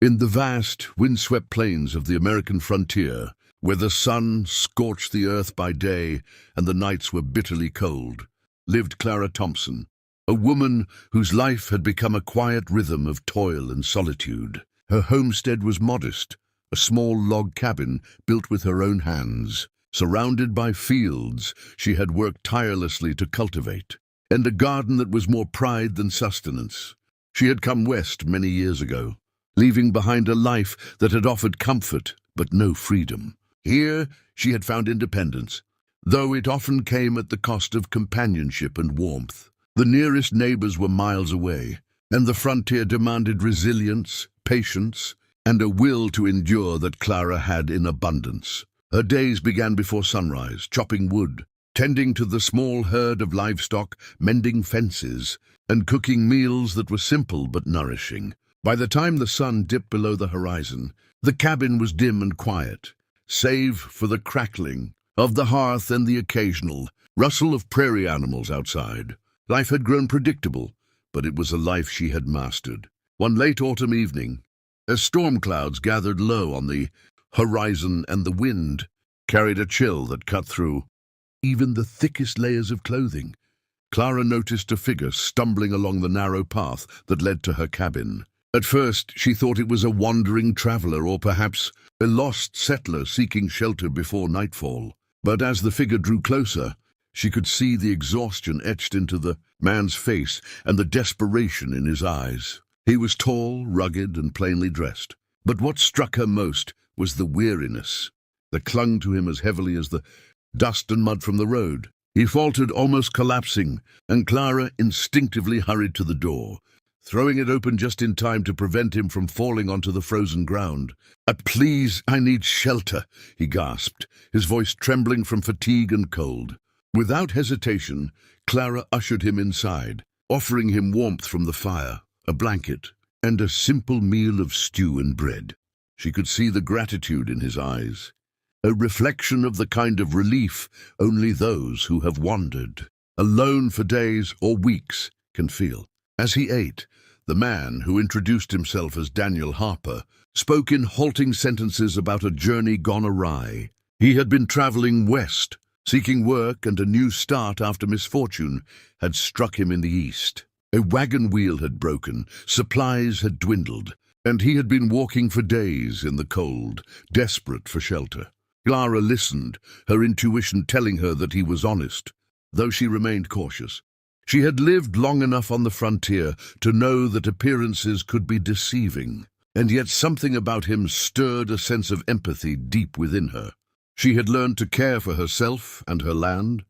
In the vast, windswept plains of the American frontier, where the sun scorched the earth by day and the nights were bitterly cold, lived Clara Thompson, a woman whose life had become a quiet rhythm of toil and solitude. Her homestead was modest, a small log cabin built with her own hands, surrounded by fields she had worked tirelessly to cultivate, and a garden that was more pride than sustenance. She had come west many years ago, leaving behind a life that had offered comfort but no freedom. Here she had found independence, though it often came at the cost of companionship and warmth. The nearest neighbors were miles away, and the frontier demanded resilience, patience, and a will to endure that Clara had in abundance. Her days began before sunrise, chopping wood, tending to the small herd of livestock, mending fences, and cooking meals that were simple but nourishing. By the time the sun dipped below the horizon, the cabin was dim and quiet, save for the crackling of the hearth and the occasional rustle of prairie animals outside. Life had grown predictable, but it was a life she had mastered. One late autumn evening, as storm clouds gathered low on the horizon and the wind carried a chill that cut through even the thickest layers of clothing, Clara noticed a figure stumbling along the narrow path that led to her cabin. At first, she thought it was a wandering traveler or perhaps a lost settler seeking shelter before nightfall. But as the figure drew closer, she could see the exhaustion etched into the man's face and the desperation in his eyes. He was tall, rugged, and plainly dressed. But what struck her most was the weariness that clung to him as heavily as the dust and mud from the road. He faltered, almost collapsing, and Clara instinctively hurried to the door, throwing it open just in time to prevent him from falling onto the frozen ground. Please, I need shelter," he gasped, his voice trembling from fatigue and cold. Without hesitation, Clara ushered him inside, offering him warmth from the fire, a blanket, and a simple meal of stew and bread. She could see the gratitude in his eyes, a reflection of the kind of relief only those who have wandered alone for days or weeks can feel. As he ate, the man, who introduced himself as Daniel Harper, spoke in halting sentences about a journey gone awry. He had been traveling west, seeking work, and a new start after misfortune had struck him in the east. A wagon wheel had broken, supplies had dwindled, and he had been walking for days in the cold, desperate for shelter. Clara listened, her intuition telling her that he was honest, though she remained cautious. She had lived long enough on the frontier to know that appearances could be deceiving, and yet something about him stirred a sense of empathy deep within her. She had learned to care for herself and her land,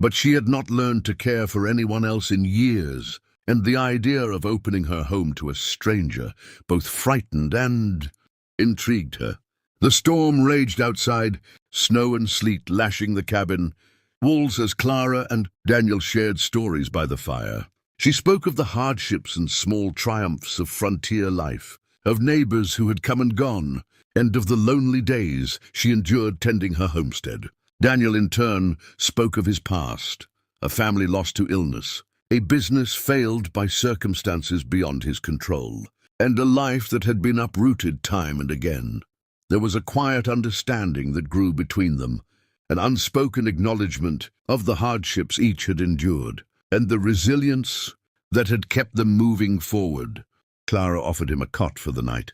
but she had not learned to care for anyone else in years, and the idea of opening her home to a stranger both frightened and intrigued her. The storm raged outside, snow and sleet lashing the cabin, walls as Clara and Daniel shared stories by the fire. She spoke of the hardships and small triumphs of frontier life, of neighbors who had come and gone, and of the lonely days she endured tending her homestead. Daniel, in turn, spoke of his past, a family lost to illness, a business failed by circumstances beyond his control, and a life that had been uprooted time and again. There was a quiet understanding that grew between them, an unspoken acknowledgement of the hardships each had endured, and the resilience that had kept them moving forward. Clara offered him a cot for the night,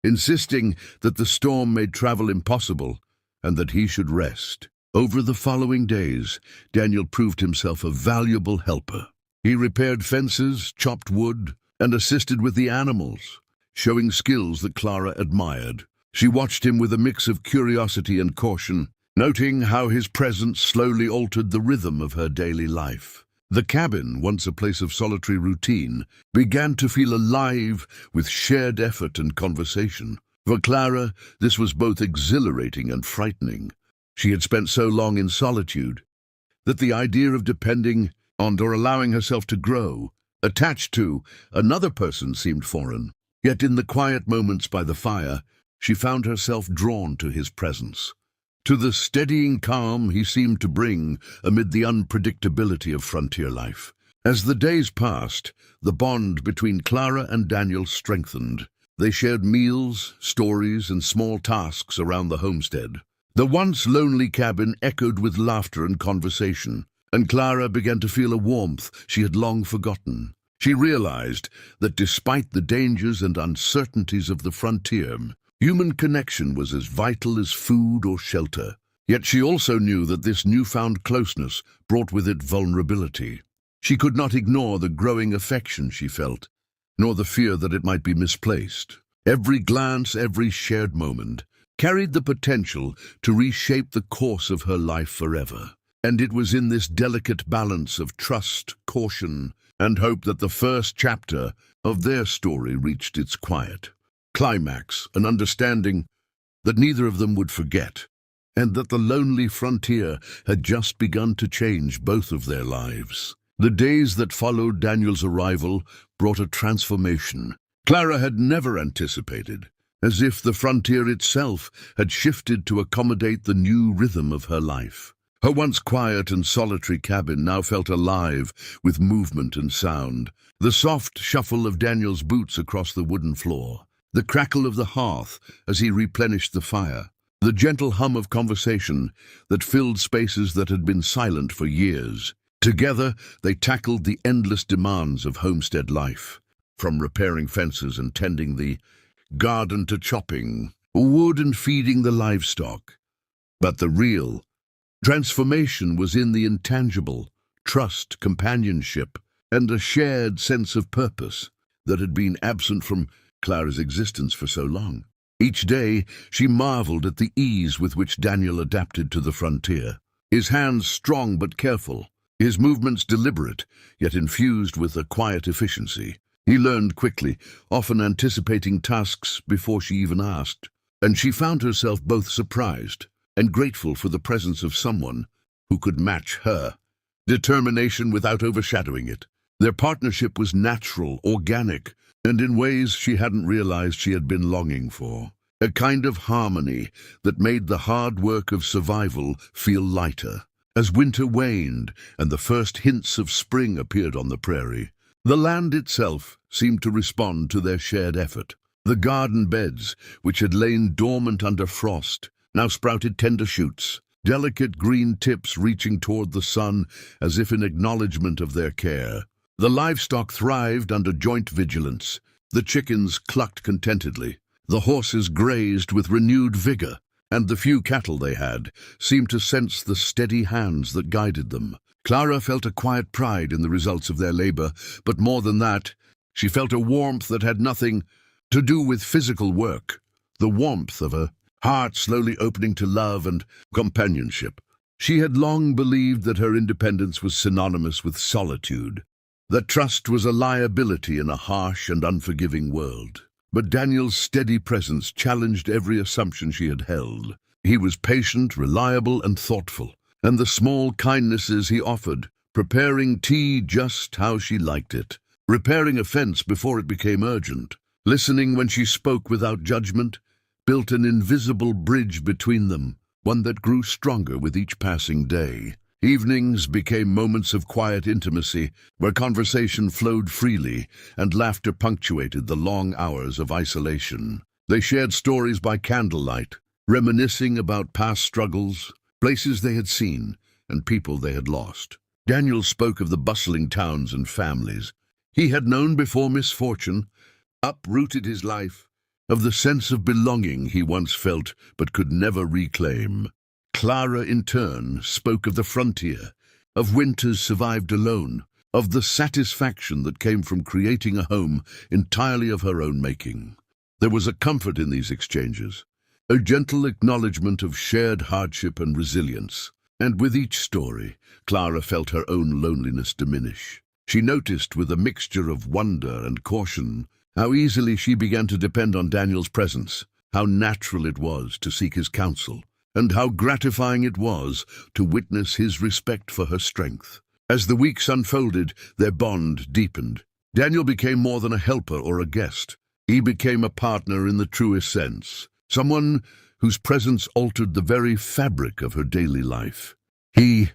insisting that the storm made travel impossible and that he should rest. Over the following days, Daniel proved himself a valuable helper. He repaired fences, chopped wood, and assisted with the animals, showing skills that Clara admired. She watched him with a mix of curiosity and caution, noting how his presence slowly altered the rhythm of her daily life. The cabin, once a place of solitary routine, began to feel alive with shared effort and conversation. For Clara, this was both exhilarating and frightening. She had spent so long in solitude that the idea of depending on or allowing herself to grow, attached to, another person seemed foreign. Yet in the quiet moments by the fire, she found herself drawn to his presence, to the steadying calm he seemed to bring amid the unpredictability of frontier life. As the days passed, the bond between Clara and Daniel strengthened. They shared meals, stories, and small tasks around the homestead. The once lonely cabin echoed with laughter and conversation, and Clara began to feel a warmth she had long forgotten. She realized that despite the dangers and uncertainties of the frontier, human connection was as vital as food or shelter. Yet she also knew that this newfound closeness brought with it vulnerability. She could not ignore the growing affection she felt, nor the fear that it might be misplaced. Every glance, every shared moment, carried the potential to reshape the course of her life forever. And it was in this delicate balance of trust, caution, and hope that the first chapter of their story reached its quiet climax, an understanding that neither of them would forget, and that the lonely frontier had just begun to change both of their lives. The days that followed Daniel's arrival brought a transformation Clara had never anticipated, as if the frontier itself had shifted to accommodate the new rhythm of her life. Her once quiet and solitary cabin now felt alive with movement and sound. The soft shuffle of Daniel's boots across the wooden floor, the crackle of the hearth as he replenished the fire, the gentle hum of conversation that filled spaces that had been silent for years. Together, they tackled the endless demands of homestead life, from repairing fences and tending the garden to chopping wood and feeding the livestock. But the real transformation was in the intangible: trust, companionship, and a shared sense of purpose that had been absent from Clara's existence for so long. Each day, she marveled at the ease with which Daniel adapted to the frontier. His hands strong but careful, his movements deliberate, yet infused with a quiet efficiency. He learned quickly, often anticipating tasks before she even asked, and she found herself both surprised and grateful for the presence of someone who could match her determination without overshadowing it. Their partnership was natural, organic, and in ways she hadn't realized she had been longing for. A kind of harmony that made the hard work of survival feel lighter. As winter waned and the first hints of spring appeared on the prairie, the land itself seemed to respond to their shared effort. The garden beds, which had lain dormant under frost, now sprouted tender shoots, delicate green tips reaching toward the sun as if in acknowledgement of their care. The livestock thrived under joint vigilance. The chickens clucked contentedly, the horses grazed with renewed vigor, and the few cattle they had seemed to sense the steady hands that guided them. Clara felt a quiet pride in the results of their labor, but more than that, she felt a warmth that had nothing to do with physical work, the warmth of a heart slowly opening to love and companionship. She had long believed that her independence was synonymous with solitude, that trust was a liability in a harsh and unforgiving world. But Daniel's steady presence challenged every assumption she had held. He was patient, reliable, and thoughtful, and the small kindnesses he offered, preparing tea just how she liked it, repairing a fence before it became urgent, listening when she spoke without judgment, built an invisible bridge between them, one that grew stronger with each passing day. Evenings became moments of quiet intimacy, where conversation flowed freely and laughter punctuated the long hours of isolation. They shared stories by candlelight, reminiscing about past struggles, places they had seen, and people they had lost. Daniel spoke of the bustling towns and families he had known before misfortune uprooted his life, of the sense of belonging he once felt but could never reclaim. Clara, in turn, spoke of the frontier, of winters survived alone, of the satisfaction that came from creating a home entirely of her own making. There was a comfort in these exchanges, a gentle acknowledgement of shared hardship and resilience. And with each story, Clara felt her own loneliness diminish. She noticed, with a mixture of wonder and caution, how easily she began to depend on Daniel's presence, how natural it was to seek his counsel, and how gratifying it was to witness his respect for her strength. As the weeks unfolded, their bond deepened. Daniel became more than a helper or a guest. He became a partner in the truest sense, someone whose presence altered the very fabric of her daily life. He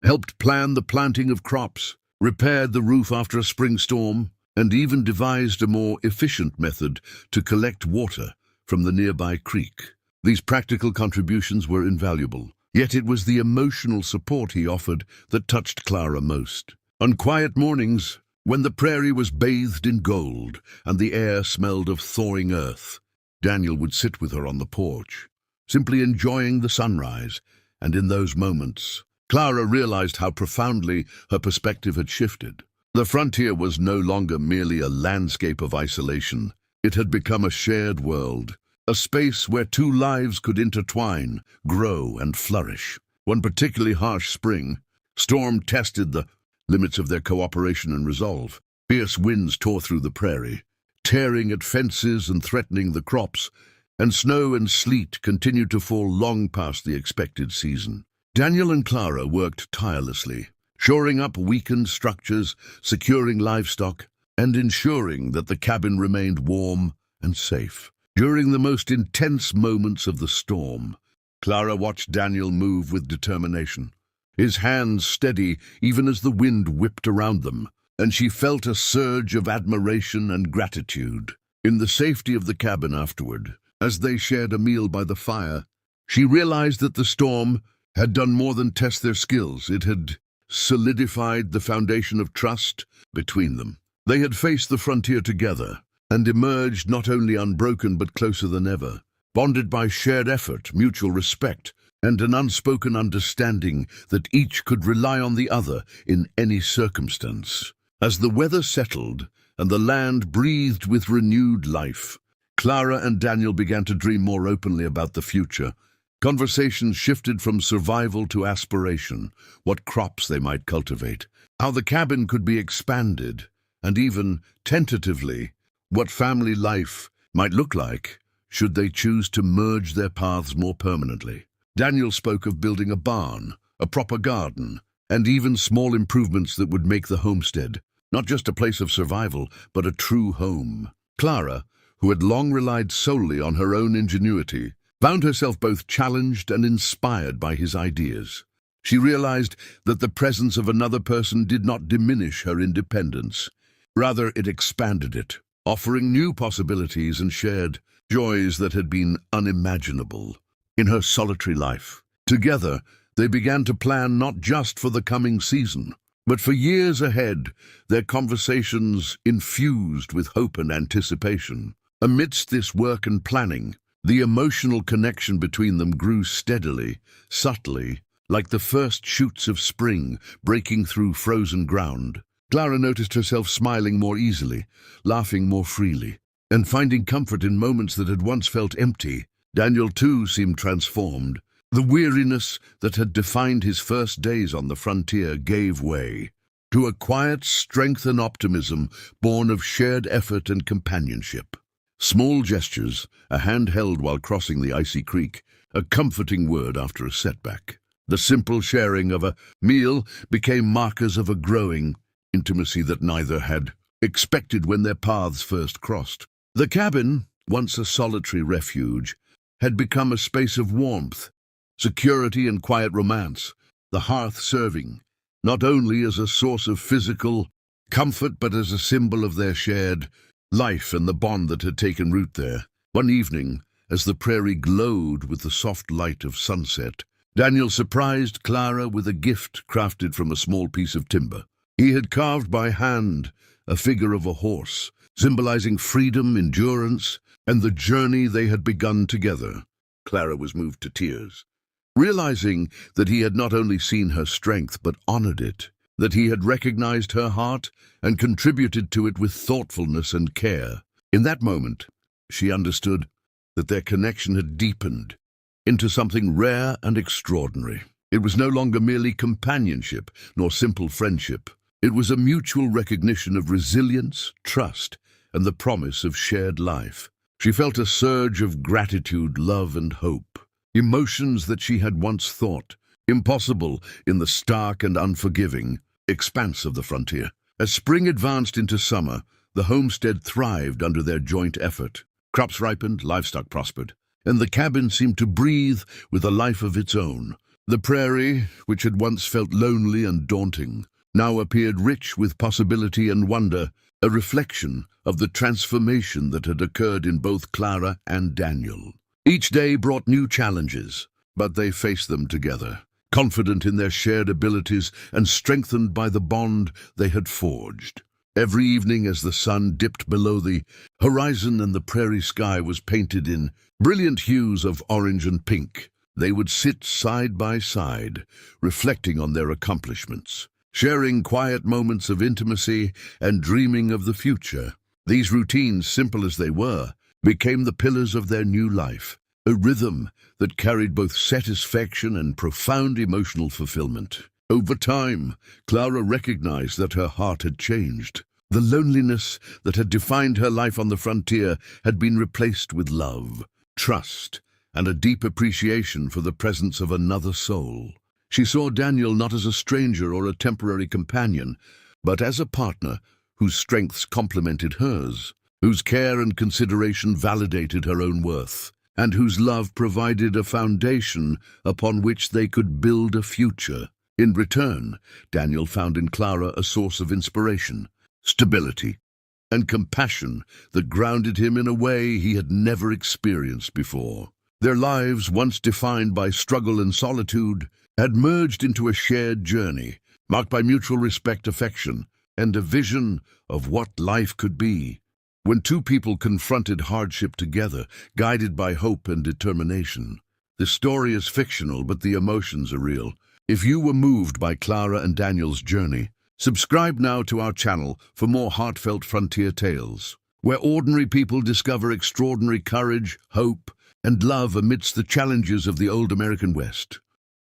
helped plan the planting of crops, repaired the roof after a spring storm, and even devised a more efficient method to collect water from the nearby creek. These practical contributions were invaluable, yet it was the emotional support he offered that touched Clara most. On quiet mornings, when the prairie was bathed in gold and the air smelled of thawing earth, Daniel would sit with her on the porch, simply enjoying the sunrise, and in those moments, Clara realized how profoundly her perspective had shifted. The frontier was no longer merely a landscape of isolation. It had become a shared world, a space where two lives could intertwine, grow, and flourish. One particularly harsh spring, storm tested the limits of their cooperation and resolve. Fierce winds tore through the prairie, tearing at fences and threatening the crops, and snow and sleet continued to fall long past the expected season. Daniel and Clara worked tirelessly, shoring up weakened structures, securing livestock, and ensuring that the cabin remained warm and safe. During the most intense moments of the storm, Clara watched Daniel move with determination, his hands steady even as the wind whipped around them, and she felt a surge of admiration and gratitude. In the safety of the cabin afterward, as they shared a meal by the fire, she realized that the storm had done more than test their skills. It had solidified the foundation of trust between them. They had faced the frontier together and emerged not only unbroken but closer than ever, bonded by shared effort, mutual respect, and an unspoken understanding that each could rely on the other in any circumstance. As the weather settled and the land breathed with renewed life, Clara and Daniel began to dream more openly about the future. Conversations shifted from survival to aspiration, what crops they might cultivate, how the cabin could be expanded, and even, tentatively, what family life might look like should they choose to merge their paths more permanently. Daniel spoke of building a barn, a proper garden, and even small improvements that would make the homestead not just a place of survival, but a true home. Clara, who had long relied solely on her own ingenuity, found herself both challenged and inspired by his ideas. She realized that the presence of another person did not diminish her independence. Rather, it expanded it, offering new possibilities and shared joys that had been unimaginable in her solitary life. Together, they began to plan not just for the coming season, but for years ahead, their conversations infused with hope and anticipation. Amidst this work and planning, the emotional connection between them grew steadily, subtly, like the first shoots of spring breaking through frozen ground. Clara noticed herself smiling more easily, laughing more freely, and finding comfort in moments that had once felt empty. Daniel, too, seemed transformed. The weariness that had defined his first days on the frontier gave way to a quiet strength and optimism born of shared effort and companionship. Small gestures, a hand held while crossing the icy creek, a comforting word after a setback. The simple sharing of a meal became markers of a growing intimacy that neither had expected when their paths first crossed. The cabin, once a solitary refuge, had become a space of warmth, security, and quiet romance, the hearth serving not only as a source of physical comfort but as a symbol of their shared life and the bond that had taken root there. One evening, as the prairie glowed with the soft light of sunset, Daniel surprised Clara with a gift crafted from a small piece of timber. He had carved by hand a figure of a horse, symbolizing freedom, endurance, and the journey they had begun together. Clara was moved to tears, realizing that he had not only seen her strength but honored it, that he had recognized her heart and contributed to it with thoughtfulness and care. In that moment, she understood that their connection had deepened into something rare and extraordinary. It was no longer merely companionship nor simple friendship. It was a mutual recognition of resilience, trust, and the promise of shared life. She felt a surge of gratitude, love, and hope, emotions that she had once thought impossible in the stark and unforgiving expanse of the frontier. As spring advanced into summer, the homestead thrived under their joint effort. Crops ripened, livestock prospered, and the cabin seemed to breathe with a life of its own. The prairie, which had once felt lonely and daunting, now appeared rich with possibility and wonder a reflection of the transformation that had occurred in both Clara and Daniel. Each day brought new challenges, but they faced them together, confident in their shared abilities and strengthened by the bond they had forged. Every evening as the sun dipped below the horizon and the prairie sky was painted in brilliant hues of orange and pink, they would sit side by side, reflecting on their accomplishments, sharing quiet moments of intimacy and dreaming of the future. These routines, simple as they were, became the pillars of their new life, a rhythm that carried both satisfaction and profound emotional fulfillment. Over time, Clara recognized that her heart had changed. The loneliness that had defined her life on the frontier had been replaced with love, trust, and a deep appreciation for the presence of another soul. She saw Daniel not as a stranger or a temporary companion, but as a partner whose strengths complemented hers, whose care and consideration validated her own worth, and whose love provided a foundation upon which they could build a future. In return, Daniel found in Clara a source of inspiration, stability, and compassion that grounded him in a way he had never experienced before. Their lives, once defined by struggle and solitude, had merged into a shared journey, marked by mutual respect, affection, and a vision of what life could be. When two people confronted hardship together, guided by hope and determination. The story is fictional, but the emotions are real. If you were moved by Clara and Daniel's journey, subscribe now to our channel for more heartfelt frontier tales, where ordinary people discover extraordinary courage, hope, and love amidst the challenges of the old American West.